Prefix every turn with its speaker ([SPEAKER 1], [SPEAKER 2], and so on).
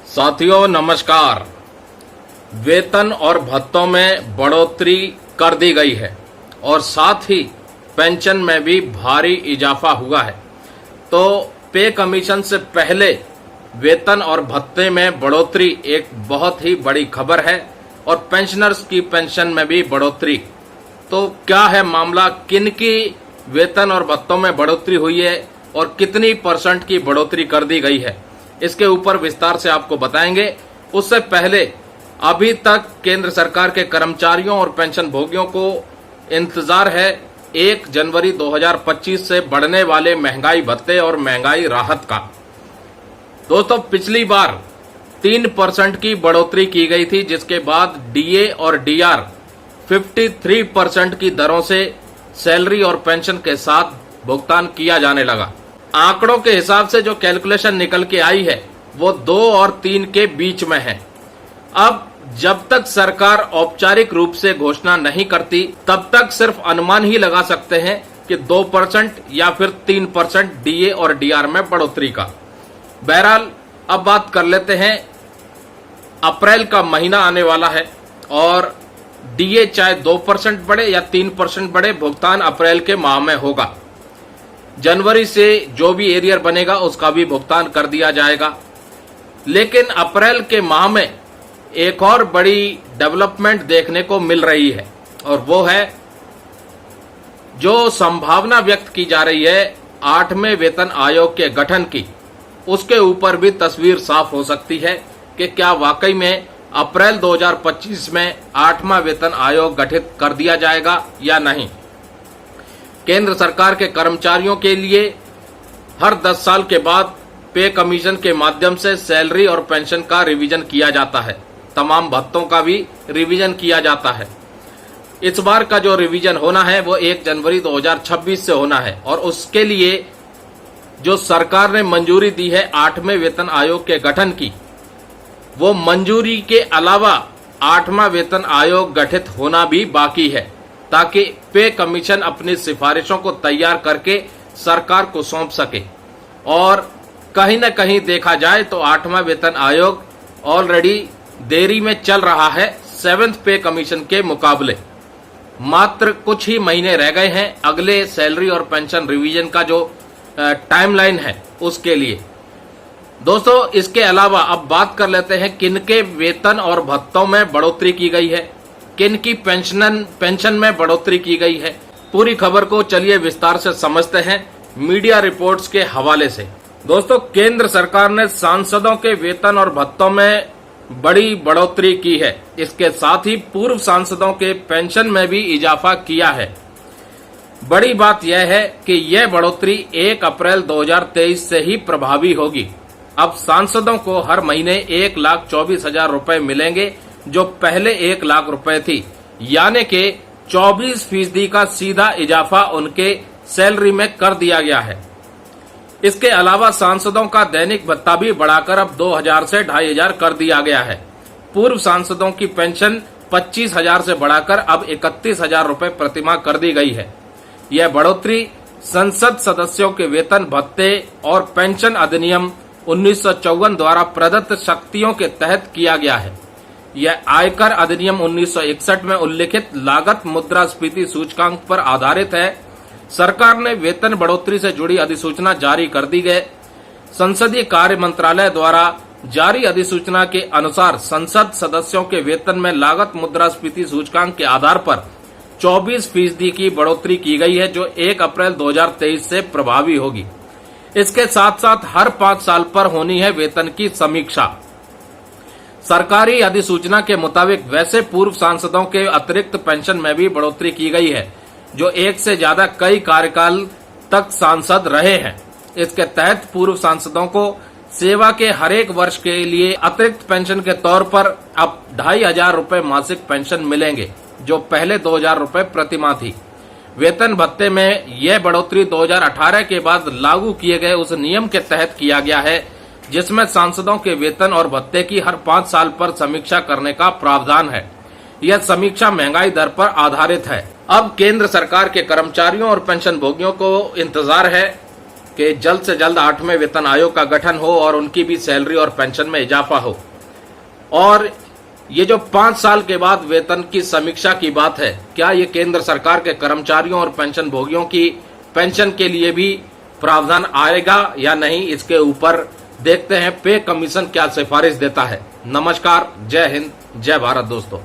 [SPEAKER 1] साथियों नमस्कार। वेतन और भत्तों में बढ़ोतरी कर दी गई है और साथ ही पेंशन में भी भारी इजाफा हुआ है। तो पे कमीशन से पहले वेतन और भत्ते में बढ़ोतरी एक बहुत ही बड़ी खबर है और पेंशनर्स की पेंशन में भी बढ़ोतरी। तो क्या है मामला, किन की वेतन और भत्तों में बढ़ोतरी हुई है और कितनी % की बढ़ोतरी कर दी गई है, इसके ऊपर विस्तार से आपको बताएंगे। उससे पहले अभी तक केंद्र सरकार के कर्मचारियों और पेंशन भोगियों को इंतजार है 1 जनवरी 2025 से बढ़ने वाले महंगाई भत्ते और महंगाई राहत का। दोस्तों, पिछली बार 3% की बढ़ोतरी की गई थी, जिसके बाद डीए और डीआर 53% की दरों से सैलरी और पेंशन के साथ भुगतान किया जाने लगा। आंकड़ों के हिसाब से जो कैलकुलेशन निकल के आई है वो 2 और 3 के बीच में है। अब जब तक सरकार औपचारिक रूप से घोषणा नहीं करती तब तक सिर्फ अनुमान ही लगा सकते हैं कि 2% या फिर 3% डीए और डीआर में बढ़ोतरी का। बहरहाल अब बात कर लेते हैं, अप्रैल का महीना आने वाला है और डीए चाहे 2% बढ़े या 3% बढ़े, भुगतान अप्रैल के माह में होगा। जनवरी से जो भी एरियर बनेगा उसका भी भुगतान कर दिया जाएगा। लेकिन अप्रैल के माह में एक और बड़ी डेवलपमेंट देखने को मिल रही है और वो है जो संभावना व्यक्त की जा रही है 8वें वेतन आयोग के गठन की। उसके ऊपर भी तस्वीर साफ हो सकती है कि क्या वाकई में अप्रैल 2025 में 8वां वेतन आयोग गठित कर दिया जाएगा या नहीं। केंद्र सरकार के कर्मचारियों के लिए हर 10 साल के बाद पे कमीशन के माध्यम से सैलरी और पेंशन का रिवीजन किया जाता है, तमाम भत्तों का भी रिवीजन किया जाता है। इस बार का जो रिवीजन होना है वो 1 जनवरी 2026 से होना है और उसके लिए जो सरकार ने मंजूरी दी है 8वें वेतन आयोग के गठन की, वो मंजूरी के अलावा 8वां वेतन आयोग गठित होना भी बाकी है, ताकि पे कमीशन अपनी सिफारिशों को तैयार करके सरकार को सौंप सके। और कहीं न कहीं देखा जाए तो 8वां वेतन आयोग ऑलरेडी देरी में चल रहा है 7th पे कमीशन के मुकाबले। मात्र कुछ ही महीने रह गए हैं अगले सैलरी और पेंशन रिवीजन का जो टाइमलाइन है उसके लिए। दोस्तों, इसके अलावा अब बात कर लेते हैं किनके वेतन और भत्तों में बढ़ोतरी की गई है, किन की पेंशन में बढ़ोतरी की गई है। पूरी खबर को चलिए विस्तार से समझते हैं मीडिया रिपोर्ट्स के हवाले से। दोस्तों, केंद्र सरकार ने सांसदों के वेतन और भत्तों में बड़ी बढ़ोतरी की है। इसके साथ ही पूर्व सांसदों के पेंशन में भी इजाफा किया है। बड़ी बात यह है कि यह बढ़ोतरी 1 अप्रैल 2023 से ही प्रभावी होगी। अब सांसदों को हर महीने 1,24,000 रुपए मिलेंगे, जो पहले 1 लाख रुपए थी, यानी कि 24% का सीधा इजाफा उनके सैलरी में कर दिया गया है। इसके अलावा सांसदों का दैनिक भत्ता भी बढ़ाकर अब 2,000 से 2,500 कर दिया गया है। पूर्व सांसदों की पेंशन 25,000 से बढ़ाकर अब 31,000 रुपए प्रतिमाह कर दी गई है। यह बढ़ोतरी संसद सदस्यों के वेतन भत्ते और पेंशन अधिनियम 1954 द्वारा प्रदत्त शक्तियों के तहत किया गया है। यह आयकर अधिनियम 1961 में उल्लिखित लागत मुद्रास्फीति सूचकांक पर आधारित है। सरकार ने वेतन बढ़ोतरी से जुड़ी अधिसूचना जारी कर दी गई। संसदीय कार्य मंत्रालय द्वारा जारी अधिसूचना के अनुसार संसद सदस्यों के वेतन में लागत मुद्रास्फीति सूचकांक के आधार पर 24% की बढ़ोतरी की गई है, जो 1 अप्रैल 2023 से प्रभावी होगी। इसके साथ साथ हर 5 साल पर होनी है वेतन की समीक्षा। सरकारी अधिसूचना के मुताबिक वैसे पूर्व सांसदों के अतिरिक्त पेंशन में भी बढ़ोतरी की गई है, जो एक से ज्यादा कई कार्यकाल तक सांसद रहे हैं। इसके तहत पूर्व सांसदों को सेवा के हर एक वर्ष के लिए अतिरिक्त पेंशन के तौर पर अब 2,500 रुपए मासिक पेंशन मिलेंगे, जो पहले 2,000 रुपए प्रतिमाह थी। वेतन भत्ते में यह बढ़ोतरी 2018 के बाद लागू किए गए उस नियम के तहत किया गया है, जिसमें सांसदों के वेतन और भत्ते की हर 5 साल पर समीक्षा करने का प्रावधान है। यह समीक्षा महंगाई दर पर आधारित है। अब केंद्र सरकार के कर्मचारियों और पेंशन भोगियों को इंतजार है कि जल्द से जल्द 8वें वेतन आयोग का गठन हो और उनकी भी सैलरी और पेंशन में इजाफा हो। और ये जो 5 साल के बाद वेतन की समीक्षा की बात है, क्या ये केंद्र सरकार के कर्मचारियों और पेंशन भोगियों की पेंशन के लिए भी प्रावधान आएगा या नहीं, इसके ऊपर देखते हैं पे कमीशन क्या सिफारिश देता है। नमस्कार, जय हिंद, जय भारत दोस्तों।